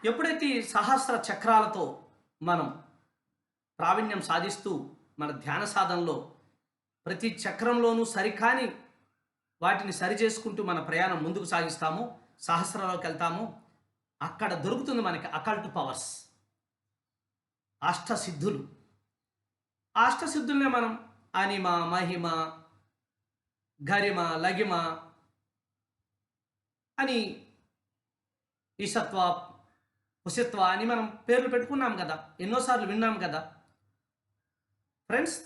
ఎప్పుడైతే ఈ సహస్ర చక్రాలతో మనం ప్రావీణ్యం సాధిస్తూ మన ధ్యాన సాధనలో ప్రతి చక్రంలోనూ సరికాని వాటిని సరిచేసుకుంటూ మన ప్రయాణం ముందుకు సాగిస్తామో, సహస్రాలోకి వెళ్తామో, అక్కడ దొరుకుతుంది మనకి అకల్ట్ పవర్స్, అష్టసిద్ధులు. ఆ అష్టసిద్ధుల్నే మనం అనిమ, మహిమ, గరిమ, లగిమ అని, ఈశత్వ, కుశత్వ అని మనం పేర్లు పెట్టుకున్నాం కదా, ఎన్నోసార్లు విన్నాం కదా ఫ్రెండ్స్.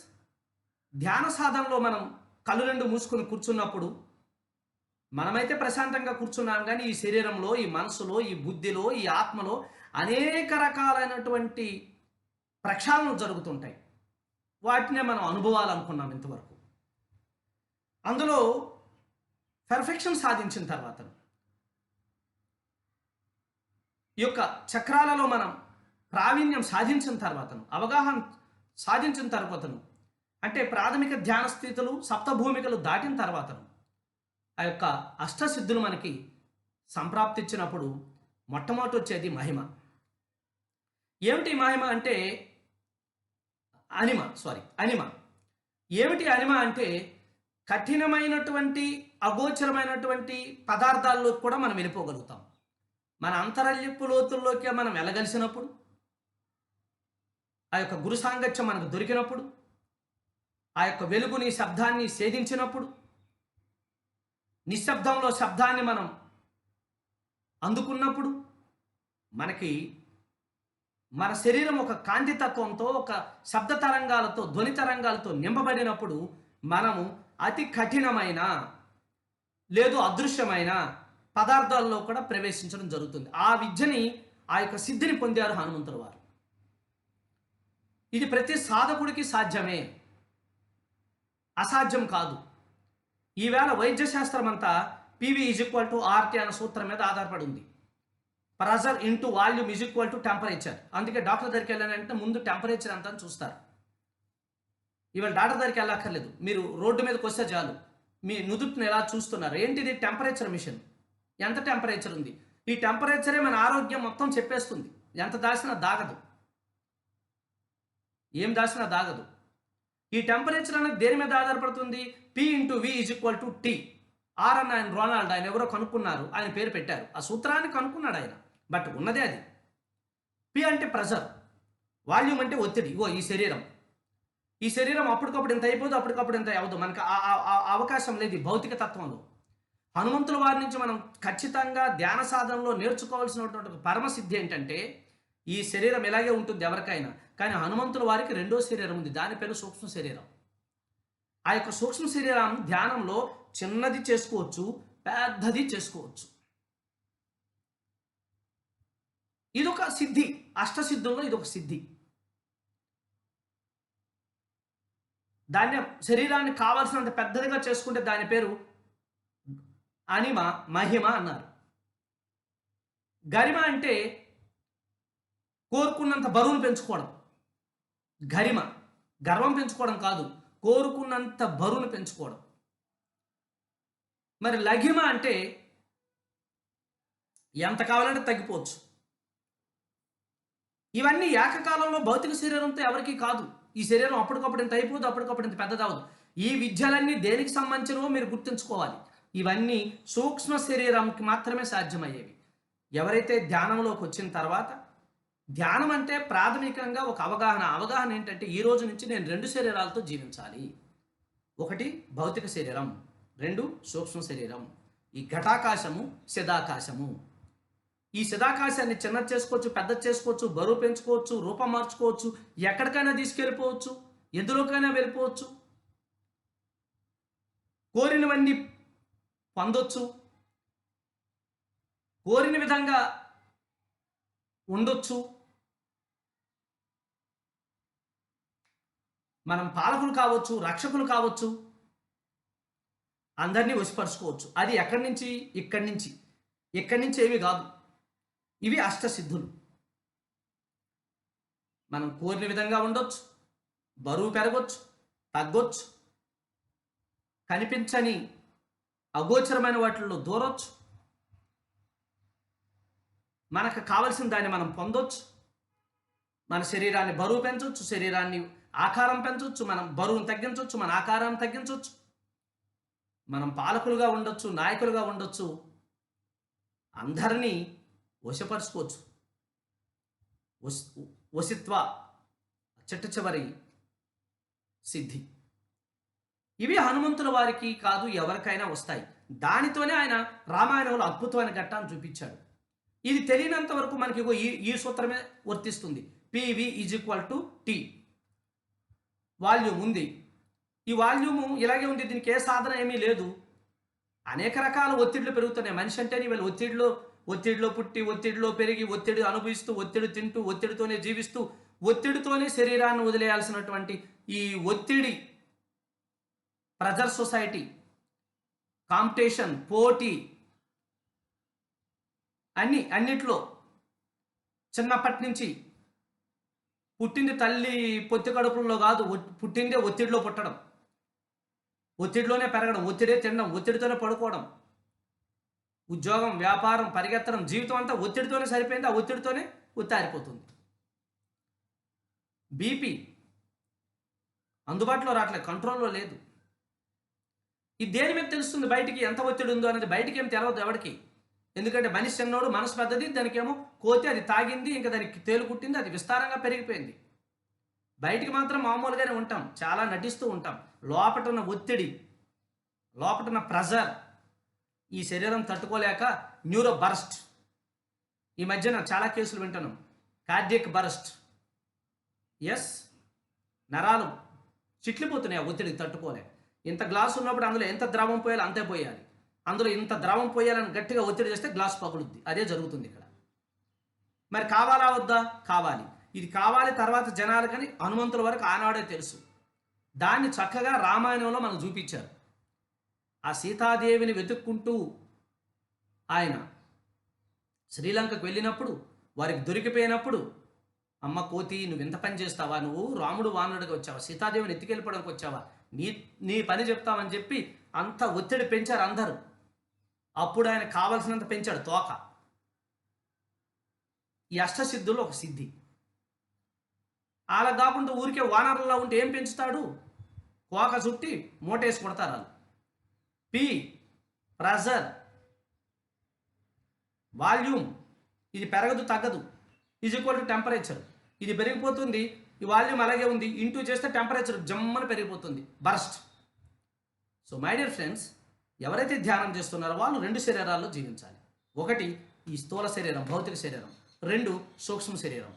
ధ్యాన సాధనలో మనం కళ్ళు రెండు మూసుకొని కూర్చున్నప్పుడు మనమైతే ప్రశాంతంగా కూర్చున్నాం, కానీ ఈ శరీరంలో, ఈ మనసులో, ఈ బుద్ధిలో, ఈ ఆత్మలో అనేక రకాలైనటువంటి ప్రక్షాళనలు జరుగుతుంటాయి. వాటినే మనం అనుభవాలు అనుకున్నాం ఇంతవరకు. అందులో పెర్ఫెక్షన్ సాధించిన తర్వాత, ఈ యొక్క చక్రాలలో మనం ప్రావీణ్యం సాధించిన తర్వాతను, అవగాహన సాధించిన తర్వాతను, అంటే ప్రాథమిక ధ్యాన స్థితులు, సప్తభూమికలు దాటిన తర్వాతను ఆ యొక్క అష్టసిద్ధులు మనకి సంప్రాప్తించినప్పుడు మొట్టమొదటి వచ్చేది మహిమ. ఏమిటి మహిమ అంటే అనిమ. ఏమిటి అనిమ అంటే కఠినమైనటువంటి, అగోచరమైనటువంటి పదార్థాల్లో కూడా మనం వెళ్ళిపోగలుగుతాం. మన అంతరల్యపు లోతుల్లోకి మనం వెళ్ళగలిసినప్పుడు, ఆ యొక్క గురు సాంగత్యం మనకు దొరికినప్పుడు, ఆ యొక్క వెలుగుని, శబ్దాన్ని సేధించినప్పుడు, నిశ్శబ్దంలో శబ్దాన్ని మనం అందుకున్నప్పుడు, మనకి మన శరీరం ఒక కాంతి తత్వంతో, ఒక శబ్ద తరంగాలతో, ధ్వని తరంగాలతో నింపబడినప్పుడు మనము అతి కఠినమైన లేదు అదృశ్యమైన పదార్థాల్లో కూడా ప్రవేశించడం జరుగుతుంది. ఆ విద్యని, ఆ యొక్క సిద్ధిని పొందారు హనుమంతుల వారు. ఇది ప్రతి సాధకుడికి సాధ్యమే, అసాధ్యం కాదు. ఈవేళ వైద్య శాస్త్రం అంతా పివి =RT అన్న సూత్రం మీద ఆధారపడి ఉంది. Pressure into volume temperature. అందుకే డాక్టర్ దగ్గరికి వెళ్ళాలంటే ముందు టెంపరేచర్ అంతా చూస్తారు. ఇవాళ డాక్టర్ దగ్గరికి వెళ్ళక్కర్లేదు, మీరు రోడ్డు మీదకి వస్తే చాలు, మీ నుదుటిని ఎలా చూస్తున్నారు, ఏంటిది టెంపరేచర్ మిషన్, ఎంత టెంపరేచర్ ఉంది. ఈ టెంపరేచరే మన ఆరోగ్యం మొత్తం చెప్పేస్తుంది. ఎంత దాచినా దాగదు, ఏం దాచినా దాగదు. ఈ టెంపరేచర్ అనేది దేని మీద ఆధారపడుతుంది? P/V T. ఆర్ అన్న ఆయన రొనాల్డ్, ఆయన ఎవరో కనుక్కున్నారు, ఆయన పేరు పెట్టారు. ఆ సూత్రాన్ని కనుక్కున్నాడు ఆయన, బట్ ఉన్నదే అది. పి అంటే ప్రెజర్, వాల్యూమ్ అంటే ఒత్తిడి. ఇగో ఈ శరీరం అప్పటికప్పుడు ఇంత అయిపోదు, అప్పటికప్పుడు ఇంత అవ్వదు. మనకు అవకాశం లేదు ఈ భౌతిక తత్వంలో. హనుమంతుల వారి నుంచి మనం ఖచ్చితంగా ధ్యాన సాధనలో నేర్చుకోవాల్సినటువంటి పరమసిద్ధి ఏంటంటే, ఈ శరీరం ఇలాగే ఉంటుంది ఎవరికైనా, కానీ హనుమంతుల వారికి రెండో శరీరం ఉంది, దాని పేరు సూక్ష్మ శరీరం. ఆ యొక్క సూక్ష్మ శరీరం ధ్యానంలో చిన్నది చేసుకోవచ్చు, పెద్దది చేసుకోవచ్చు. ఇదొక సిద్ధి, అష్టసిద్ధుల్లో ఇదొక సిద్ధి. దాన్ని, శరీరాన్ని కావాల్సినంత పెద్దదిగా చేసుకుంటే దాని పేరు అనిమ, మహిమ అన్నారు. గరిమ అంటే కోరుకున్నంత బరువును పెంచుకోవడం. గరిమ గర్వం పెంచుకోవడం కాదు, కోరుకున్నంత బరువును పెంచుకోవడం. మరి లఘిమ అంటే ఎంత కావాలంటే తగ్గిపోవచ్చు. ఇవన్నీ ఏకకాలంలో భౌతిక శరీరంతో ఎవరికీ కాదు. ఈ శరీరం అప్పటికప్పుడు ఇంత అయిపోదు, అప్పటికప్పుడు ఇంత పెద్దదవదు. ఈ విద్యలన్నీ దేనికి సంబంధించినవో మీరు గుర్తుంచుకోవాలి. ఇవన్నీ సూక్ష్మ శరీరంకి మాత్రమే సాధ్యమయ్యేవి. ఎవరైతే ధ్యానంలోకి వచ్చిన తర్వాత, ధ్యానం అంటే ప్రాథమికంగా ఒక అవగాహన ఏంటంటే, ఈ రోజు నుంచి నేను 2 శరీరాలతో జీవించాలి. ఒకటి భౌతిక శరీరం, 2 సూక్ష్మ శరీరం. ఈ ఘటాకాశము, చిదాకాశము. ఈ చిదాకాశాన్ని చిన్నది చేసుకోవచ్చు, పెద్దది చేసుకోవచ్చు, బరువు పెంచుకోవచ్చు, రూపం మార్చుకోవచ్చు, ఎక్కడికైనా తీసుకెళ్ళిపోవచ్చు, ఎందులోకైనా వెళ్ళిపోవచ్చు, కోరినవన్నీ పొందొచ్చు, కోరిన విధంగా ఉండొచ్చు. మనం పాలకులు కావచ్చు, రక్షకులు కావచ్చు, అందరినీ వశపరుచుకోవచ్చు. అది ఎక్కడి నుంచి? ఇక్కడి నుంచి ఏవి కాదు. ఇవి అష్టసిద్ధులు. మనం కోరిన విధంగా ఉండొచ్చు, బరువు పెరగొచ్చు, తగ్గొచ్చు, కనిపించని అగోచరమైన వాటిల్లో దూరొచ్చు, మనకు కావలసిన దాన్ని మనం పొందొచ్చు. మన శరీరాన్ని బరువు పెంచవచ్చు, శరీరాన్ని ఆకారం పెంచవచ్చు, మనం బరువును తగ్గించవచ్చు, మన ఆకారాన్ని తగ్గించవచ్చు, మనం పాలకులుగా ఉండొచ్చు, నాయకులుగా ఉండొచ్చు, అందరినీ వశపరుచుకోవచ్చు. వశిత్వ చిట్ట చివరి సిద్ధి. ఇవి హనుమంతుల వారికి కాదు, ఎవరికైనా వస్తాయి. దానితోనే ఆయన రామాయణంలో అద్భుతమైన ఘట్టాన్ని చూపించాడు. ఇది తెలియనంత వరకు మనకి ఈ సూత్రమే వర్తిస్తుంది. PV is equal to T. Volume ఉంది. ఈ వాల్యూము ఇలాగే ఉంది, దీనికి ఏ సాధన ఏమీ లేదు. అనేక రకాల ఒత్తిళ్లు పెరుగుతున్నాయి. మనిషి అంటేనే వీళ్ళు ఒత్తిడిలో పుట్టి, ఒత్తిడిలో పెరిగి, ఒత్తిడి అనుభవిస్తూ, ఒత్తిడి తింటూ, ఒత్తిడితోనే జీవిస్తూ, ఒత్తిడితోనే శరీరాన్ని వదిలేయాల్సినటువంటి ఈ ఒత్తిడి, ప్రెజర్ సొసైటీ, కాంపిటీషన్, పోటీ, అన్నిట్లో చిన్నప్పటి నుంచి పుట్టింది తల్లి పొత్తి కడుపుల్లో కాదు, పుట్టిందే ఒత్తిడిలో పుట్టడం, ఒత్తిడిలోనే పెరగడం, ఒత్తిడే తినడం, ఒత్తిడితోనే పడుకోవడం, ఉద్యోగం, వ్యాపారం, పరిగెత్తడం, జీవితం అంతా ఒత్తిడితోనే సరిపోయింది. ఆ ఒత్తిడితోనే ఉత్తారిపోతుంది. బీపీ అందుబాటులో రావట్లేదు, కంట్రోల్లో లేదు. ఇది దేని మీద తెలుస్తుంది? బయటికి ఎంత ఒత్తిడి ఉందో అనేది బయటికి ఏం తెలియదు ఎవరికి. ఎందుకంటే మనిషి చిన్నోడు, మనసు పెద్దది. దానికేమో కోతి, అది తాగింది, ఇంకా దానికి తేలు కుట్టింది, అది విస్తారంగా పెరిగిపోయింది. బయటికి మాత్రం మామూలుగానే ఉంటాం, చాలా నటిస్తూ ఉంటాం. లోపటున్న ఒత్తిడి, లోపటున్న ప్రెజర్ ఈ శరీరం తట్టుకోలేక న్యూరో బరస్ట్. ఈ మధ్యన చాలా కేసులు వింటున్నాం, కార్డియక్ బరస్ట్. ఎస్, నరాలు చిట్లిపోతున్నాయి ఆ ఒత్తిడికి తట్టుకోలేక. ఇంత గ్లాసు ఉన్నప్పుడు అందులో ఎంత ద్రవం పోయాలో అంతే పోయాలి. అందులో ఇంత ద్రవం పోయాలని గట్టిగా ఒత్తిడి చేస్తే గ్లాస్ పగులుద్ది. అదే జరుగుతుంది ఇక్కడ. మరి కావాలా వద్దా? కావాలి. ఇది కావాలి. తర్వాత జనాలు కానీ హనుమంతుల వరకు ఆనాడే తెలుసు. దాన్ని చక్కగా రామాయణంలో మనం చూపించారు. ఆ సీతాదేవిని వెతుక్కుంటూ ఆయన శ్రీలంకకు వెళ్ళినప్పుడు, వారికి దొరికిపోయినప్పుడు, అమ్మ కోతి, నువ్వు ఎంత పని చేస్తావా? నువ్వు రాముడు వానరుడిగా వచ్చావా? సీతాదేవిని ఎత్తుకెళ్ళిపోవడానికి వచ్చావా? నీ పని చెప్తామని చెప్పి అంత ఒత్తిడి పెంచారు అందరూ. అప్పుడు ఆయన కావలసినంత పెంచాడు తోక. ఈ అష్టసిద్ధుల్లో ఒక సిద్ధి. అలా కాకుండా ఊరికే వానరులా ఉంటే ఏం పెంచుతాడు? కోక చుట్టి మూటేసి కొడతారు వాళ్ళు. పి ప్రెజర్, వాల్యూమ్, ఇది పెరగదు తగ్గదు, ఈజ్ ఈక్వల్ టు టెంపరేచర్. ఇది పెరిగిపోతుంది, ఈ వాల్యూమ్ అలాగే ఉంది, ఇంటూ చేస్తే టెంపరేచర్ జమ్మని పెరిగిపోతుంది, burst. So my dear friends, ఎవరైతే ధ్యానం చేస్తున్నారో వాళ్ళు రెండు శరీరాల్లో జీవించాలి. ఒకటి ఈ స్థూల శరీరం, భౌతిక శరీరం. రెండు సూక్ష్మ శరీరం.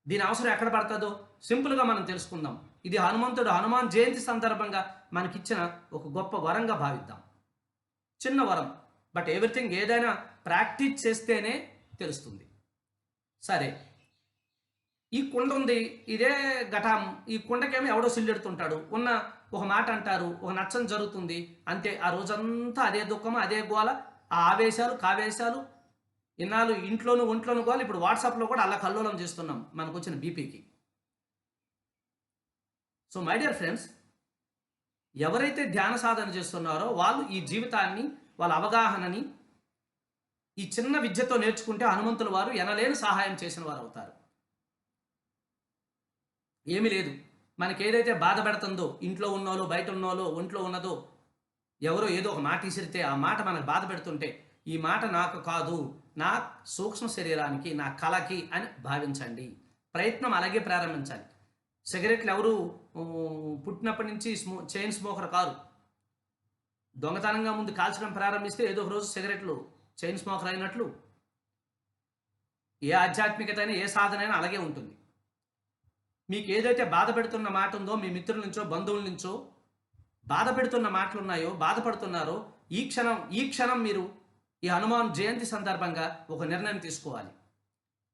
దీని అవసరం ఎక్కడ పడుతుందో సింపుల్గా మనం తెలుసుకుందాం. ఇది హనుమాన్ జయంతి సందర్భంగా మనకిచ్చిన ఒక గొప్ప వరంగా భావిద్దాం. చిన్న వరం, బట్ ఎవ్రీథింగ్ ఏదైనా ప్రాక్టీస్ చేస్తేనే తెలుస్తుంది. సరే, ఈ కుండ ఉంది, ఇదే ఘటం. ఈ కుండకేమో ఎవడో సిల్లెడుతుంటాడు, ఉన్న ఒక మాట అంటారు, ఒక నచ్చం జరుగుతుంది, అంతే. ఆ రోజంతా అదే దుఃఖము, అదే గోల, ఆ ఆవేశాలు, కావేశాలు. ఇన్నాళ్ళు ఇంట్లోనూ ఒంట్లోనూ గోల. ఇప్పుడు వాట్సాప్లో కూడా అలా కల్లోలం చేస్తున్నాం మనకు వచ్చిన బీపీకి. సో మై డియర్ ఫ్రెండ్స్, ఎవరైతే ధ్యాన సాధన చేస్తున్నారో వాళ్ళు ఈ జీవితాన్ని, వాళ్ళ అవగాహనని ఈ చిన్న విద్యతో నేర్చుకుంటే హనుమంతుల వారు ఎనలేని సహాయం చేసిన వారు అవుతారు. ఏమీ లేదు, మనకి ఏదైతే బాధ పెడుతుందో, ఇంట్లో ఉన్నోలో, బయట ఉన్నోలో, ఒంట్లో ఉన్నదో, ఎవరో ఏదో ఒక మాట ఇసిరితే ఆ మాట మనకు బాధ పెడుతుంటే, ఈ మాట నాకు కాదు, నా సూక్ష్మ శరీరానికి, నా కళకి అని భావించండి. ప్రయత్నం అలాగే ప్రారంభించాలి. సిగరెట్లు ఎవరు పుట్టినప్పటి నుంచి చైన్ స్మోకర్ కాదు. దొంగతనంగా ముందు కాల్చడం ప్రారంభిస్తే ఏదో ఒక రోజు సిగరెట్లు చైన్ స్మోకర్ అయినట్లు ఏ ఆధ్యాత్మికత అయినా, ఏ సాధన అయినా అలాగే ఉంటుంది. మీకు ఏదైతే బాధ పెడుతున్న మాట ఉందో, మీ మిత్రుల నుంచో, బంధువుల నుంచో బాధ పెడుతున్న మాటలు ఉన్నాయో, బాధపడుతున్నారో, ఈ క్షణం మీరు ఈ హనుమాన్ జయంతి సందర్భంగా ఒక నిర్ణయం తీసుకోవాలి.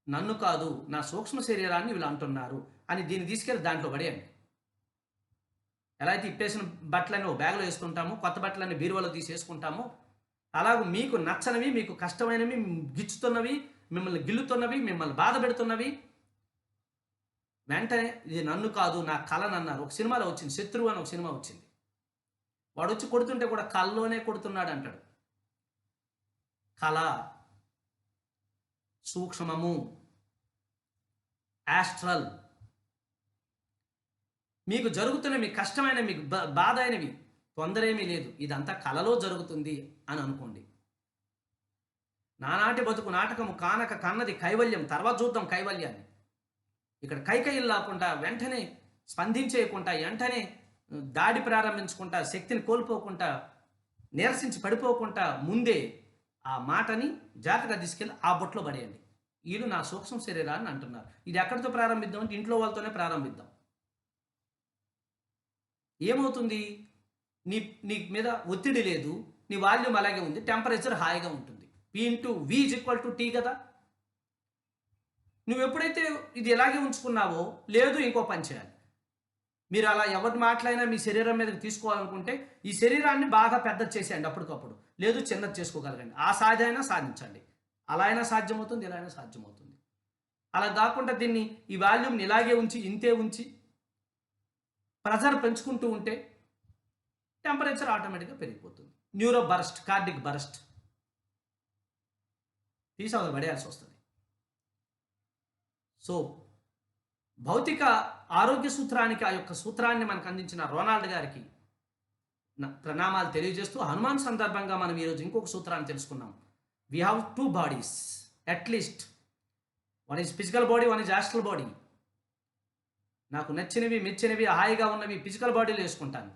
నన్ను కాదు, నా సూక్ష్మ శరీరాన్ని వీళ్ళు అంటున్నారు అని దీన్ని తీసుకెళ్ళి దాంట్లో పడేయండి. ఎలా అయితే ఇప్పేసిన బట్టలన్నీ ఒక బ్యాగ్లో వేసుకుంటామో, కొత్త బట్టలన్నీ బీరువాలో తీసేసుకుంటామో, అలాగే మీకు నచ్చనివి, మీకు కష్టమైనవి, గిచ్చుతున్నవి, మిమ్మల్ని గిల్లుతున్నవి, మిమ్మల్ని బాధ పెడుతున్నవి వెంటనే ఇది నన్ను కాదు, నా కళను అన్నారు. ఒక సినిమాలో వచ్చింది, శత్రువు అని ఒక సినిమా వచ్చింది. వాడు వచ్చి కొడుతుంటే కూడా కళ్ళలోనే కొడుతున్నాడు అంటాడు. కళ సూక్ష్మము, యాస్ట్రల్. మీకు జరుగుతున్న, మీకు కష్టమైన, మీకు బాధ అయినవి, తొందర ఏమీ లేదు, ఇదంతా కలలో జరుగుతుంది అని అనుకోండి. నానాటి బతుకు నాటకము కానక కన్నది కైవల్యం, తర్వాత చూద్దాం కైవల్యాన్ని. ఇక్కడ కైకయ్యలు లేకుండా, వెంటనే స్పందించేయకుండా, వెంటనే దాడి ప్రారంభించుకుంటా, శక్తిని కోల్పోకుండా, నీరసించి పడిపోకుండా ముందే ఆ మాటని జాగ్రత్తగా తీసుకెళ్ళి ఆ బొట్లో పడేయండి. వీళ్ళు నా సూక్ష్మ శరీరాన్ని అంటున్నారు. ఇది ఎక్కడితో ప్రారంభిద్దాం అంటే ఇంట్లో వాళ్ళతోనే ప్రారంభిద్దాం. ఏమవుతుంది? నీ నీ మీద ఒత్తిడి లేదు, నీ వాల్యూమ్ అలాగే ఉంది, టెంపరేచర్ హాయిగా ఉంటుంది. P/V = T కదా. నువ్వు ఎప్పుడైతే ఇది ఎలాగే ఉంచుకున్నావో, లేదు ఇంకో పని చేయాలి. మీరు అలా ఎవరి మాటలైనా మీ శరీరం మీదకి తీసుకోవాలనుకుంటే ఈ శరీరాన్ని బాగా పెద్దది చేసేయండి అప్పటికప్పుడు, లేదు చిన్నది చేసుకోగలగండి. ఆ సాధ్యమైనా సాధించండి. అలా అయినా సాధ్యమవుతుంది, ఇలా అయినా సాధ్యమవుతుంది. అలా కాకుండా దీన్ని, ఈ వాల్యూమ్ని ఇలాగే ఉంచి, ఇంతే ఉంచి ప్రెజర్ పెంచుకుంటూ ఉంటే టెంపరేచర్ ఆటోమేటిక్గా పెరిగిపోతుంది. న్యూరో బరస్ట్, కార్డిక్ బరస్ట్, తీసవతల పడేయాల్సి వస్తుంది. సో భౌతిక ఆరోగ్య సూత్రానికి, ఆ యొక్క సూత్రాన్ని మనకు అందించిన రోనాల్డ్ గారికి ప్రణామాలు తెలియజేస్తూ, హనుమాన్ సందర్భంగా మనం ఈరోజు ఇంకొక సూత్రాన్ని తెలుసుకున్నాం. We have 2 bodies at least. One is physical body, one is astral body. నాకు నచ్చినవి, మెచ్చినవి, హాయిగా ఉన్నవి ఫిజికల్ బాడీలో వేసుకుంటాను.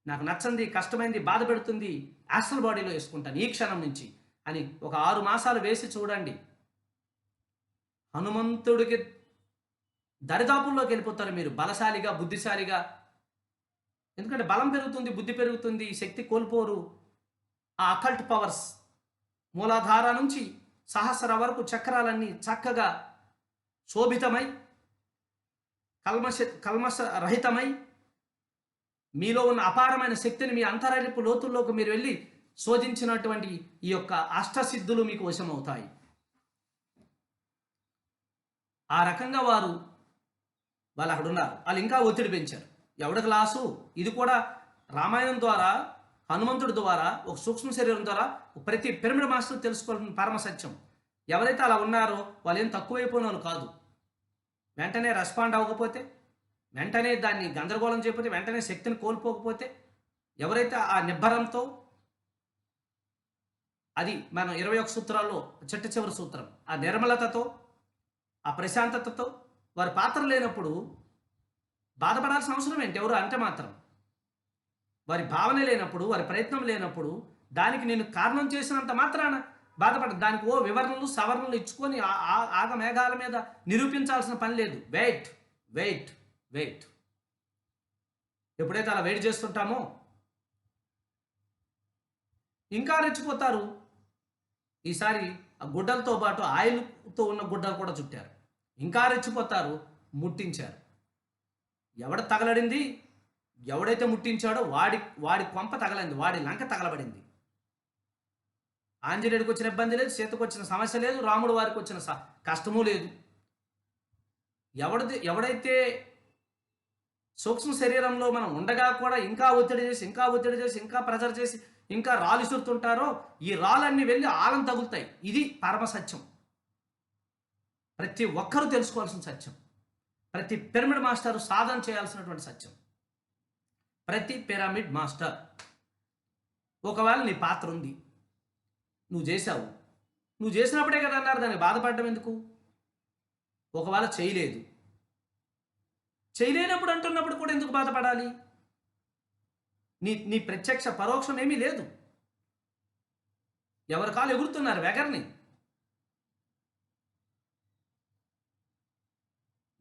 నాకు నచ్చంది, కష్టమైంది, బాధ పెడుతుంది యాస్ట్రల్ బాడీలో వేసుకుంటాను ఈ క్షణం నుంచి అని ఒక 6 మాసాలు వేసి చూడండి. హనుమంతుడికి దరిదాపుల్లోకి వెళ్ళిపోతారు మీరు, బలశాలిగా, బుద్ధిశాలిగా. ఎందుకంటే బలం పెరుగుతుంది, బుద్ధి పెరుగుతుంది, శక్తి కోల్పోరు. ఆ అకల్ట్ పవర్స్ మూలాధార నుంచి సహస్ర వరకు చక్రాలన్నీ చక్కగా శోభితమై, కల్మష రహితమై, మీలో ఉన్న అపారమైన శక్తిని మీ అంతరాయపు లోతుల్లోకి మీరు వెళ్ళి శోధించినటువంటి ఈ యొక్క అష్టసిద్ధులు మీకు వశమవుతాయి. ఆ రకంగా వాళ్ళు అక్కడ ఉన్నారు. వాళ్ళు ఇంకా ఒత్తిడి పెంచారు. ఎవడ క్లాసు ఇది కూడా రామాయణం ద్వారా, హనుమంతుడి ద్వారా, ఒక సూక్ష్మ శరీరం ద్వారా ప్రతి పిరమిడ్ మాస్టర్ తెలుసుకోవాల్సిన పరమ సత్యం. ఎవరైతే అలా ఉన్నారో వాళ్ళు ఏం తక్కువైపోయిన వాళ్ళు కాదు. వెంటనే రెస్పాండ్ అవ్వకపోతే, వెంటనే దాన్ని గందరగోళం చేయకపోతే, వెంటనే శక్తిని కోల్పోకపోతే, ఎవరైతే ఆ నిబ్బరంతో, అది మనం 21 సూత్రాల్లో చిట్ట చివరి సూత్రం, ఆ నిర్మలతతో, ఆ ప్రశాంతతతో వారి పాత్ర లేనప్పుడు బాధపడాల్సిన అవసరం ఏంటి? ఎవరు అంటే మాత్రం వారి భావన లేనప్పుడు, వారి ప్రయత్నం లేనప్పుడు, దానికి నేను కారణం చేసినంత మాత్రాన బాధపడ, దానికి వివరణలు సవరణలు ఇచ్చుకొని ఆగ మేఘాల మీద నిరూపించాల్సిన పని లేదు. Wait wait wait. ఎప్పుడైతే అలా వెయిట్ చేస్తుంటామో ఇంకా రెచ్చిపోతారు. ఈసారి ఆ గుడ్డలతో పాటు ఆయిల్తో ఉన్న గుడ్డలు కూడా చుట్టారు. ఇంకా రెచ్చిపోతారు, ముట్టించారు. ఎవడ తగలడింది, ఎవడైతే ముట్టించాడో వాడి కొంప తగలంది, వాడి లంక తగలబడింది. ఆంజనేయుడికి వచ్చిన ఇబ్బంది లేదు, సీతకు వచ్చిన సమస్య లేదు, రాముడు వారికి వచ్చిన కష్టము లేదు. ఎవడైతే సూక్ష్మ శరీరంలో మనం ఉండగా కూడా ఇంకా ఒత్తిడి చేసి ఇంకా ప్రెజర్ చేసి ఇంకా రాళ్ళు ఇసురుతుంటారో, ఈ రాళ్ళన్నీ వెళ్ళి ఆలం తగులుతాయి. ఇది పరమ సత్యం. ప్రతి ఒక్కరూ తెలుసుకోవాల్సిన సత్యం. ప్రతి పిరమిడ్ మాస్టర్ సాధన చేయాల్సినటువంటి సత్యం. ప్రతి పిరమిడ్ మాస్టర్, ఒకవేళ నీ పాత్ర ఉంది, నువ్వు చేసావు, నువ్వు చేసినప్పుడే కదా అన్నారు, దానికి బాధపడడం ఎందుకు? ఒకవేళ చేయలేనప్పుడు అంటున్నప్పుడు కూడా ఎందుకు బాధపడాలి? నీ ప్రత్యక్ష పరోక్షం ఏమీ లేదు. ఎవరి కాలు ఎగురుతున్నారు వెగర్ని.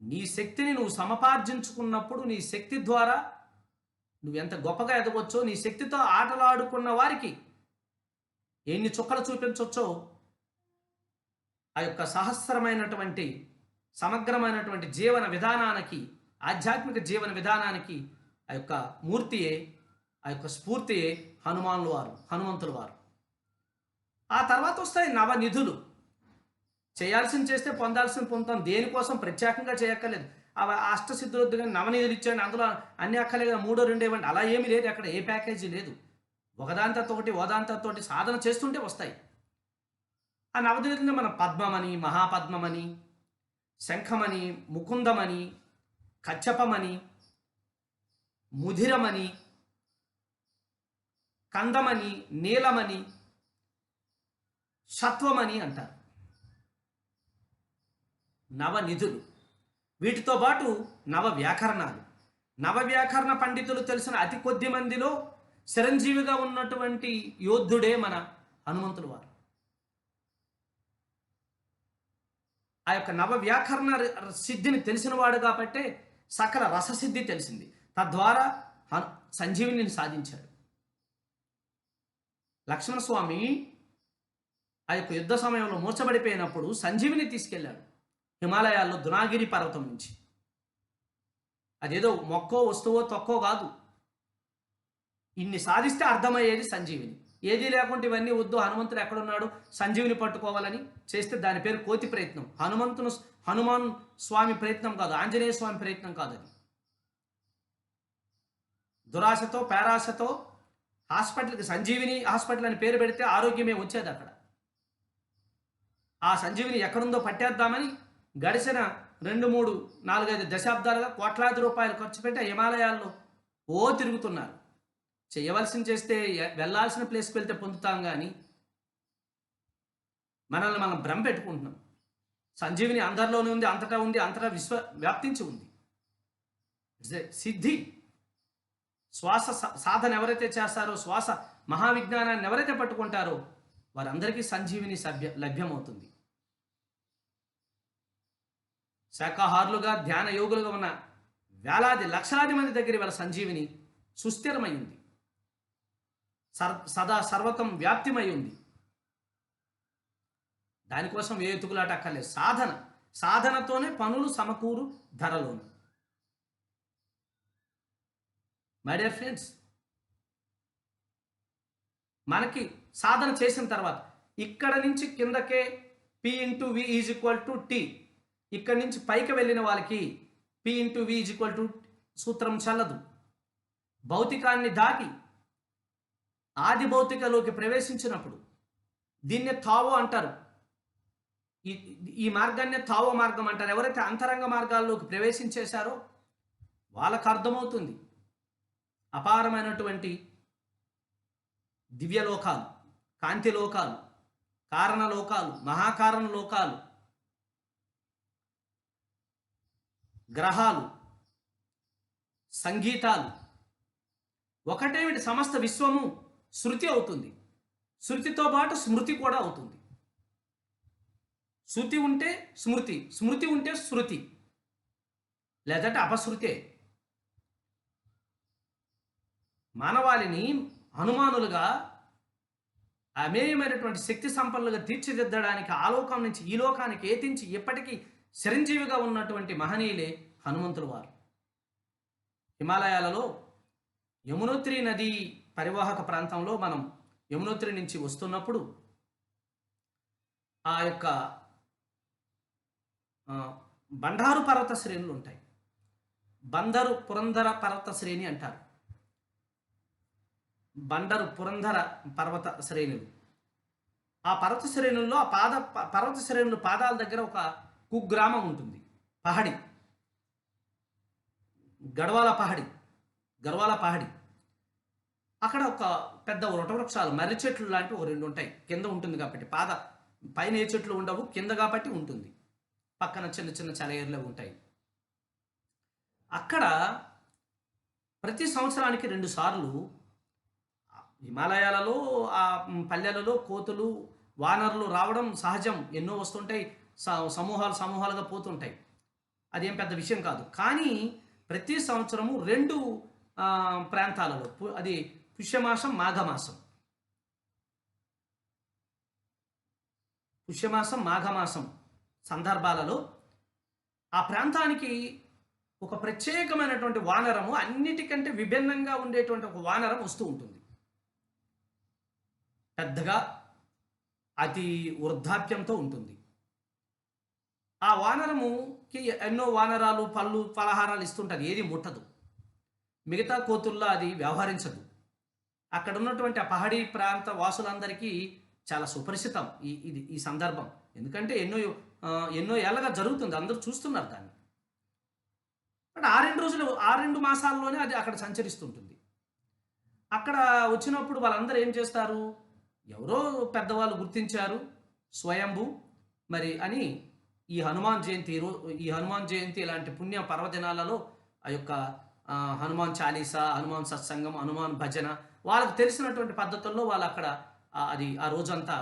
నీ శక్తిని నువ్వు సమపార్జించుకున్నప్పుడు, నీ శక్తి ద్వారా నువ్వు ఎంత గొప్పగా ఎదగవచ్చో, నీ శక్తితో ఆటలాడుకున్న వారికి ఎన్ని చుక్కలు చూపించవచ్చో, ఆ యొక్క సహస్రమైనటువంటి సమగ్రమైనటువంటి జీవన విధానానికి, ఆధ్యాత్మిక జీవన విధానానికి ఆ యొక్క మూర్తియే, ఆ యొక్క స్ఫూర్తియే హనుమంతుల వారు. ఆ తర్వాత వస్తాయి నవనిధులు. చేయాల్సింది చేస్తే పొందాల్సింది పొందుతాం. దేనికోసం ప్రత్యేకంగా చేయక్కర్లేదు. అవి అష్టసిద్ధులొద్దు కానీ నవనిధులు ఇచ్చేయండి, అందులో అన్ని అక్కర్లేదు, 3 2 ఇవ్వండి, అలా ఏమీ లేదు. అక్కడ ఏ ప్యాకేజీ లేదు. ఒకదాంతతోటి సాధన చేస్తుంటే వస్తాయి. ఆ నవనిధులను మనం పద్మమని, మహాపద్మమని, శంఖమని, ముకుందమని, కచ్చపమని, ముధిరమని, కందమని, నీలమని, షత్వమని అంటారు. నవనిధులు. వీటితో పాటు నవ వ్యాకరణాలు. నవ వ్యాకరణ పండితులు తెలిసిన అతి కొద్ది మందిలో చిరంజీవిగా ఉన్నటువంటి యోధుడే మన హనుమంతులు వారు. ఆ యొక్క నవ వ్యాకరణ సిద్ధిని తెలిసినవాడు కాబట్టే సకల రససిద్ధి తెలిసింది. తద్వారా సంజీవిని సాధించాడు. లక్ష్మణస్వామి ఆ యొక్క యుద్ధ సమయంలో మూర్చబడిపోయినప్పుడు సంజీవిని తీసుకెళ్ళాడు హిమాలయాల్లో దునాగిరి పర్వతం నుంచి. అదేదో మొక్కో వస్తువో తొక్కో కాదు. ఇన్ని సాధిస్తే అర్థమయ్యేది సంజీవిని. ఏదీ లేకుండా ఇవన్నీ వద్దు, హనుమంతుడు ఎక్కడున్నాడు, సంజీవిని పట్టుకోవాలని చేస్తే దాని పేరు కోతి ప్రయత్నం. హనుమాన్ స్వామి ప్రయత్నం కాదు, ఆంజనేయ స్వామి ప్రయత్నం కాదు. అది దురాశతో పేరాశతో హాస్పిటల్కి సంజీవిని హాస్పిటల్ అని పేరు పెడితే ఆరోగ్యమే వచ్చేది అక్కడ. ఆ సంజీవిని ఎక్కడుందో పట్టేద్దామని గడిచిన 2, 3, 4, 5 దశాబ్దాలుగా కోట్లాది రూపాయలు ఖర్చు పెట్టి హిమాలయాల్లో తిరుగుతున్నారు. చేయవలసింది చేస్తే వెళ్ళాల్సిన ప్లేస్కి వెళ్తే పొందుతాం, కానీ మనల్ని మనం భ్రమ పెట్టుకుంటున్నాం. సంజీవిని అందరిలోనే ఉంది, అంతటా ఉంది, అంతటా వ్యాప్తించి ఉంది. సిద్ధి శ్వాస సాధన ఎవరైతే చేస్తారో, శ్వాస మహావిజ్ఞానాన్ని ఎవరైతే పట్టుకుంటారో వారందరికీ సంజీవిని లభ్యమవుతుంది. శాఖాహారులుగా ధ్యాన యోగులుగా ఉన్న వేలాది లక్షలాది మంది దగ్గర వాళ్ళ సంజీవిని సుస్థిరమై ఉంది, సదా సర్వతం వ్యాప్తిమై ఉంది. దానికోసం ఏ ఎతుకులాట అక్కర్లేదు. సాధనతోనే పనులు సమకూరు ధరలోను. మై డియర్ ఫ్రెండ్స్, మనకి సాధన చేసిన తర్వాత ఇక్కడ నుంచి కిందకే P/V = T. ఇక్కడి నుంచి పైకి వెళ్ళిన వాళ్ళకి P/V = సూత్రం చల్లదు. భౌతికాన్ని దాటి ఆది భౌతికలోకి ప్రవేశించినప్పుడు దీన్నే తావో అంటారు. ఈ మార్గాన్నే తావో మార్గం అంటారు. ఎవరైతే అంతరంగ మార్గాల్లోకి ప్రవేశించేశారో వాళ్ళకు అర్థమవుతుంది అపారమైనటువంటి దివ్యలోకాలు, కాంతి లోకాలు, కారణలోకాలు, మహాకారణ లోకాలు, గ్రహాలు, సంగీతాలు. ఒకటేమిటి, సమస్త విశ్వము శృతి అవుతుంది. శృతితో పాటు స్మృతి కూడా అవుతుంది. శృతి ఉంటే స్మృతి, స్మృతి ఉంటే శృతి, లేదంటే అపశృతే. మానవాళిని హనుమానులుగా అమేయమైనటువంటి శక్తి సంపన్నులుగా తీర్చిదిద్దడానికి ఆ లోకం నుంచి ఈ లోకానికి ఏతించి ఎప్పటికీ చిరంజీవిగా ఉన్నటువంటి మహనీయులే హనుమంతులు వారు. హిమాలయాలలో యమునోత్రి నది పరివాహక ప్రాంతంలో మనం యమునోత్రి నుంచి వస్తున్నప్పుడు ఆ యొక్క బండారు పర్వత శ్రేణులు ఉంటాయి. బందరు పురంధర పర్వత శ్రేణి అంటారు. బండరు పురంధర పర్వత శ్రేణులు. ఆ పర్వత శ్రేణుల్లో పర్వత శ్రేణులు పాదాల దగ్గర ఒక కుగ్రామం ఉంటుంది. పహడి, గడవాల పహడి. అక్కడ ఒక పెద్ద వృక్షాలు, మర్రి చెట్లు లాంటివి 2 ఉంటాయి. కింద ఉంటుంది కాబట్టి పైన ఏ చెట్లు ఉండవు, కింద కాబట్టి ఉంటుంది. పక్కన చిన్న చిన్న చలయేర్లు ఉంటాయి. అక్కడ ప్రతి సంవత్సరానికి 2 సార్లు హిమాలయాలలో ఆ పల్లెలలో కోతులు, వానరులు రావడం సహజం. ఎన్నో వస్తుంటాయి, సమూహాలుగా పోతుంటాయి. అదేం పెద్ద విషయం కాదు. కానీ ప్రతి సంవత్సరము 2 ప్రాంతాలలో, అది పుష్యమాసం, మాఘమాసం సందర్భాలలో ఆ ప్రాంతానికి ఒక ప్రత్యేకమైనటువంటి వానరము, అన్నిటికంటే విభిన్నంగా ఉండేటువంటి ఒక వానరం వస్తూ ఉంటుంది. పెద్దగా అతి వృద్ధాప్యంతో ఉంటుంది. ఆ వానరముకి ఎన్నో వానరాలు, పళ్ళు, పలహారాలు ఇస్తుంటుంది. ఏది ముట్టదు. మిగతా కోతుల్లో అది వ్యవహరించదు. అక్కడ ఉన్నటువంటి ఆ పహడీ ప్రాంత వాసులందరికీ చాలా సుపరిచితం ఈ సందర్భం. ఎందుకంటే ఎన్నో ఏళ్ళగా జరుగుతుంది. అందరూ చూస్తున్నారు దాన్ని. బట్ ఆ 2 మాసాల్లోనే అది అక్కడ సంచరిస్తుంటుంది. అక్కడ వచ్చినప్పుడు వాళ్ళందరూ ఏం చేస్తారు? ఎవరో పెద్దవాళ్ళు గుర్తించారు స్వయంభూ మరి అని ఈ హనుమాన్ జయంతి ఇలాంటి పుణ్య పర్వదినాలలో ఆ యొక్క హనుమాన్ చాలీసా, హనుమాన్ సత్సంగం, హనుమాన్ భజన వాళ్ళకి తెలిసినటువంటి పద్ధతుల్లో వాళ్ళు అక్కడ అది ఆ రోజంతా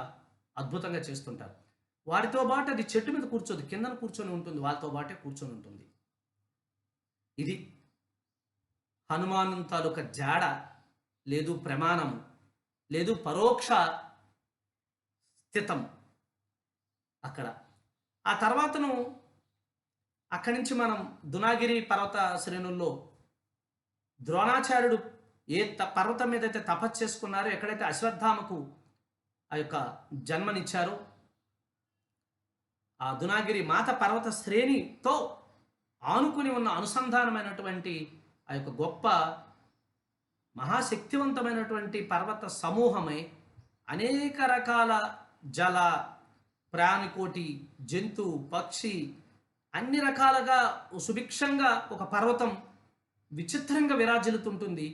అద్భుతంగా చేస్తుంటారు. వారితో పాటు అది చెట్టు మీద కూర్చోదు, కిందన కూర్చొని ఉంటుంది. వాళ్ళతో పాటే కూర్చొని ఉంటుంది. ఇది హనుమాను తాలూకా జాడ లేదు, ప్రమాణము లేదు, పరోక్ష స్థితం అక్కడ. ఆ తర్వాతను అక్కడి నుంచి మనం దునాగిరి పర్వత శ్రేణుల్లో ద్రోణాచార్యుడు ఏ పర్వతం మీద అయితే తపస్సు చేసుకున్నారో, ఎక్కడైతే అశ్వత్థామకు ఆ యొక్క జన్మనిచ్చారో, ఆ దునాగిరి మాత పర్వత శ్రేణితో ఆనుకుని ఉన్న అనుసంధానమైనటువంటి ఆ యొక్క గొప్ప మహాశక్తివంతమైనటువంటి పర్వత సమూహమై అనేక రకాల జల, ప్రాణికోటి, జంతు, పక్షి అన్ని రకాలుగా సుభిక్షంగా ఒక పర్వతం విచిత్రంగా విరాజిల్లుతుంటుంది.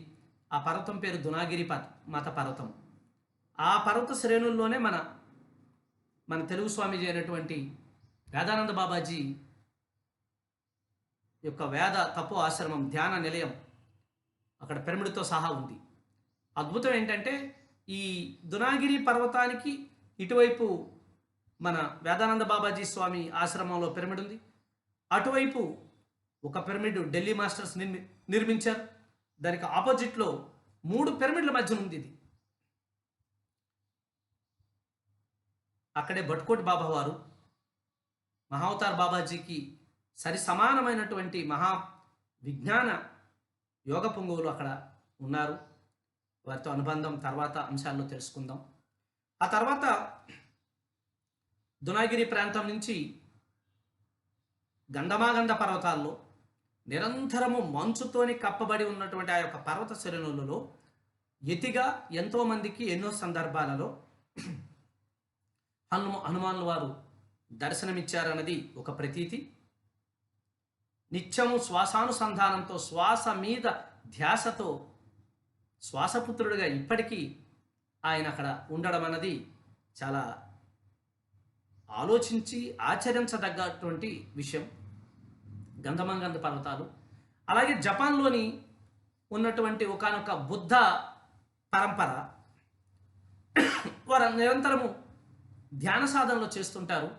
ఆ పర్వతం పేరు దునాగిరి మాత పర్వతం. ఆ పర్వత శ్రేణుల్లోనే మన తెలుగు స్వామీజీ అయినటువంటి వేదానంద బాబాజీ యొక్క వేద తపో ఆశ్రమం, ధ్యాన నిలయం అక్కడ పిరమిడ్తో సహా ఉంది. అద్భుతం ఏంటంటే ఈ దునాగిరి పర్వతానికి ఇటువైపు మన వేదానంద బాబాజీ స్వామి ఆశ్రమంలో పిరమిడ్ ఉంది. అటువైపు ఒక పిరమిడ్ ఢిల్లీ మాస్టర్స్ నిర్మించారు. దానికి ఆపోజిట్లో 3 పిరమిడ్ల మధ్య ఉంది ఇది. అక్కడే భట్కోటి బాబా వారు మహావతార్ బాబాజీకి సరి సమానమైనటువంటి మహా విజ్ఞాన యోగ పొంగువులు అక్కడ ఉన్నారు. వారితో అనుబంధం తర్వాత అంశాల్లో తెలుసుకుందాం. ఆ తర్వాత దునాగిరి ప్రాంతం నుంచి గంధమాగంధ పర్వతాల్లో నిరంతరము మంచుతోని కప్పబడి ఉన్నటువంటి ఆ యొక్క పర్వత శ్రేణులలో యతిగా ఎంతోమందికి ఎన్నో సందర్భాలలో హనుమానుల వారు దర్శనమిచ్చారన్నది ఒక ప్రతీతి. నిత్యము శ్వాసానుసంధానంతో, శ్వాస మీద ధ్యాసతో, శ్వాసపుత్రుడిగా ఇప్పటికీ ఆయన అక్కడ ఉండడం అన్నది చాలా ఆలోచించి ఆచరించదగ్గటువంటి విషయం. గంధమాగంధ పర్వతాలు, అలాగే జపాన్లోని ఉన్నటువంటి ఒకానొక బుద్ధ పరంపర, వారు నిరంతరము ధ్యాన సాధనలో చేస్తుంటారు.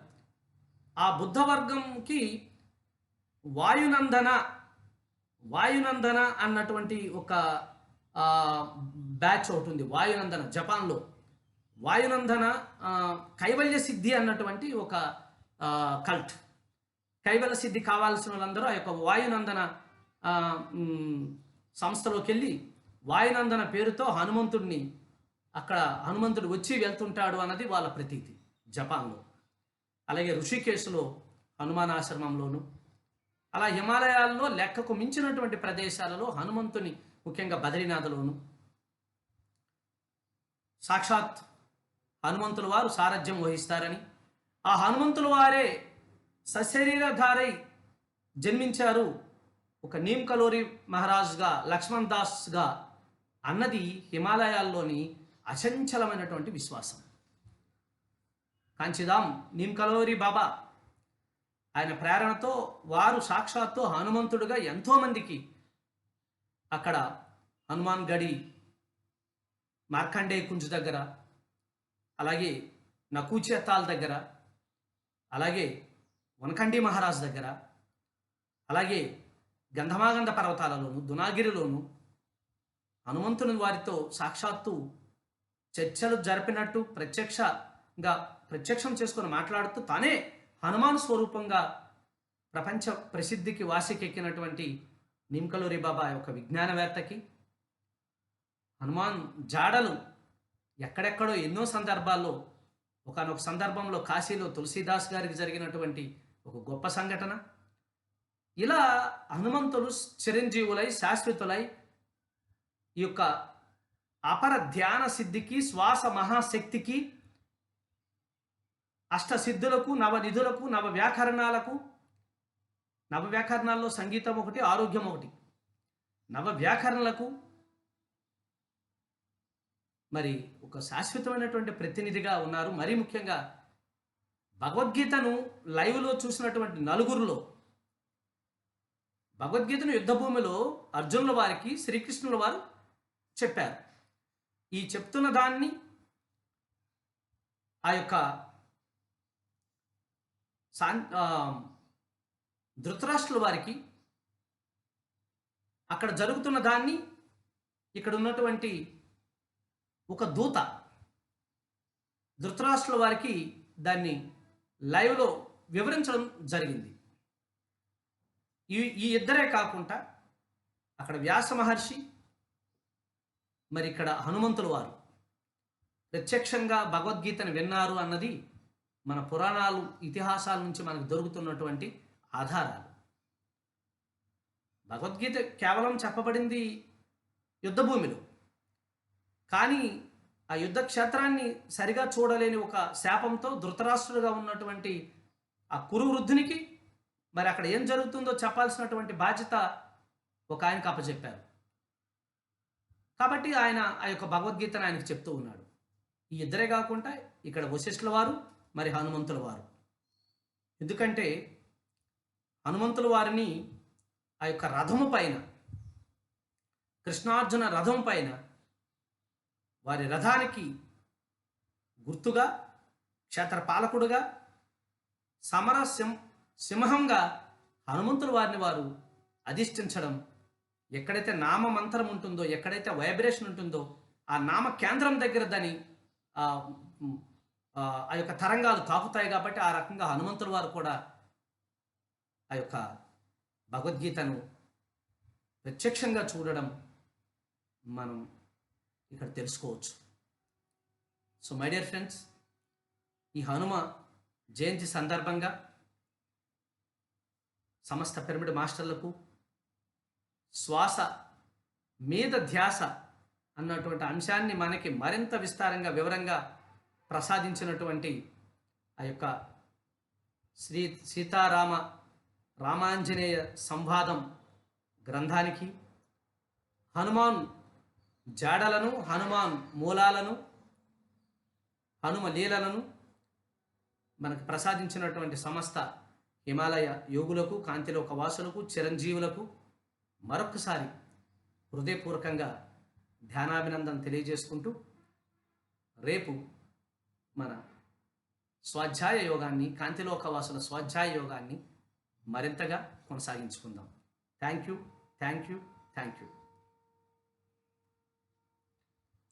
ఆ బుద్ధ వర్గంకి వాయునందన అన్నటువంటి ఒక బ్యాచ్ ఒకటి ఉంది. వాయునందన, జపాన్లో వాయునందన కైవల్య సిద్ధి అన్నటువంటి ఒక కల్ట్. కైవల్య సిద్ధి కావాల్సిన వాళ్ళందరూ ఆ యొక్క వాయునందన సంస్థలోకి వెళ్ళి వాయునందన పేరుతో హనుమంతుడు వచ్చి వెళ్తుంటాడు అన్నది వాళ్ళ ప్రతీతి జపాన్లో. అలాగే ఋషికేశ్లో హనుమాన్ ఆశ్రమంలోను, అలా హిమాలయాల్లో లెక్కకు మించినటువంటి ప్రదేశాలలో హనుమంతుని, ముఖ్యంగా బద్రీనాథ్లోను సాక్షాత్ హనుమంతుల వారు సారథ్యం వహిస్తారని, ఆ హనుమంతుల వారే సశరీరధారై జన్మించారు, ఒక నీమ్ కలోరి మహారాజ్గా, లక్ష్మణ్ దాస్గా అన్నది హిమాలయాల్లోని అచంచలమైనటువంటి విశ్వాసం. కాంచీధామ్ నీమ్ కలోరి బాబా ఆయన ప్రేరణతో వారు సాక్షాత్తు హనుమంతుడుగా ఎంతోమందికి అక్కడ హనుమాన్ గడి, మార్కండేయ కుంజ్ దగ్గర, అలాగే నకూచేతాల్ దగ్గర, అలాగే వనకండి మహారాజ్ దగ్గర, అలాగే గంధమాగంధ పర్వతాలలోను, దునాగిరిలోను హనుమంతుని వారితో సాక్షాత్తు చర్చలు జరిపినట్టు ప్రత్యక్షం చేసుకొని మాట్లాడుతూ తానే హనుమాన్ స్వరూపంగా ప్రపంచ ప్రసిద్ధికి వాసికెక్కినటువంటి నీమ్ కలోరి బాబా యొక్క విజ్ఞానవేత్తకి హనుమాన్ జాడలు ఎక్కడెక్కడో ఎన్నో సందర్భాల్లో, ఒకనొక సందర్భంలో కాశీలో తులసీదాస్ గారికి జరిగినటువంటి ఒక గొప్ప సంఘటన. ఇలా హనుమంతులు చిరంజీవులై, శాశ్వతులై ఈ యొక్క అపర ధ్యాన సిద్ధికి, శ్వాస మహాశక్తికి అష్టసిద్ధులకు, నవనిధులకు, నవవ్యాకరణాలకు, నవవ్యాకరణాల్లో సంగీతం ఒకటి, ఆరోగ్యం ఒకటి, నవవ్యాకరణలకు మరి ఒక శాశ్వతమైనటువంటి ప్రతినిధిగా ఉన్నారు. మరీ ముఖ్యంగా భగవద్గీతను లైవ్లో చూసినటువంటి నలుగురిలో, భగవద్గీతను యుద్ధభూమిలో అర్జునుల వారికి శ్రీకృష్ణుల వారు చెప్పారు. ఈ చెప్తున్న దాన్ని ఆ యొక్క ధృతరాష్ట్రుల వారికి, అక్కడ జరుగుతున్న దాన్ని ఇక్కడ ఉన్నటువంటి ఒక దూత ధృతరాష్ట్రుల వారికి దాన్ని లైవ్లో వివరించడం జరిగింది. ఈ ఇద్దరే కాకుండా అక్కడ వ్యాస మహర్షి, మరి ఇక్కడ హనుమంతుల వారు ప్రత్యక్షంగా భగవద్గీతను విన్నారు అన్నది మన పురాణాలు, ఇతిహాసాల నుంచి మనకు దొరుకుతున్నటువంటి ఆధారాలు. భగవద్గీత కేవలం చెప్పబడింది యుద్ధభూమిలో, కానీ ఆ యుద్ధ క్షేత్రాన్ని సరిగా చూడలేని ఒక శాపంతో ధృతరాష్ట్రుడుగా ఉన్నటువంటి ఆ కురు వృద్ధునికి మరి అక్కడ ఏం జరుగుతుందో చెప్పాల్సినటువంటి బాధ్యత ఒక ఆయనకు అప్పచెప్పారు. కాబట్టి ఆయన ఆ యొక్క భగవద్గీతను ఆయనకు చెప్తూ ఉన్నాడు. ఈ ఇద్దరే కాకుండా ఇక్కడ వశిష్ఠుల వారు, మరి హనుమంతుల వారు. ఎందుకంటే హనుమంతుల వారిని ఆ యొక్క రథము పైన, కృష్ణార్జున రథం పైన, వారి రథానికి గుర్తుగా క్షేత్రపాలకుడుగా, సమర సింహంగా హనుమంతుల వారిని వారు అధిష్ఠించడం, ఎక్కడైతే నామ మంత్రం ఉంటుందో, ఎక్కడైతే వైబ్రేషన్ ఉంటుందో ఆ నామ కేంద్రం దగ్గర దాని ఆ యొక్క తరంగాలు తాకుతాయి. కాబట్టి ఆ రకంగా హనుమంతుల వారు కూడా ఆ యొక్క భగవద్గీతను ప్రత్యక్షంగా చూడడం మనం ఇక్కడ తెలుసుకోవచ్చు. సో మై డియర్ ఫ్రెండ్స్, ఈ హనుమ జయంతి సందర్భంగా సమస్త పిరమిడ్ మాస్టర్లకు శ్వాస మీద ధ్యాస అన్నటువంటి అంశాన్ని మనకి మరింత విస్తారంగా, వివరంగా ప్రసాదించినటువంటి ఆ యొక్క శ్రీ సీతారామ రామాంజనేయ సంవాదం గ్రంథానికి, హనుమాన్ జాడలను, హనుమాన్ మూలాలను, హనుమ లీలలను మనకు ప్రసాదించినటువంటి సమస్త హిమాలయ యోగులకు, కాంతిలోక వాసులకు, చిరంజీవులకు మరొకసారి హృదయపూర్వకంగా ధ్యానాభినందన తెలియజేసుకుంటూ, రేపు మన స్వాధ్యాయ యోగాన్ని, కాంతిలోక వాసుల స్వాధ్యాయ యోగాన్ని మరింతగా కొనసాగించుకుందాం. Thank you, thank you, thank you.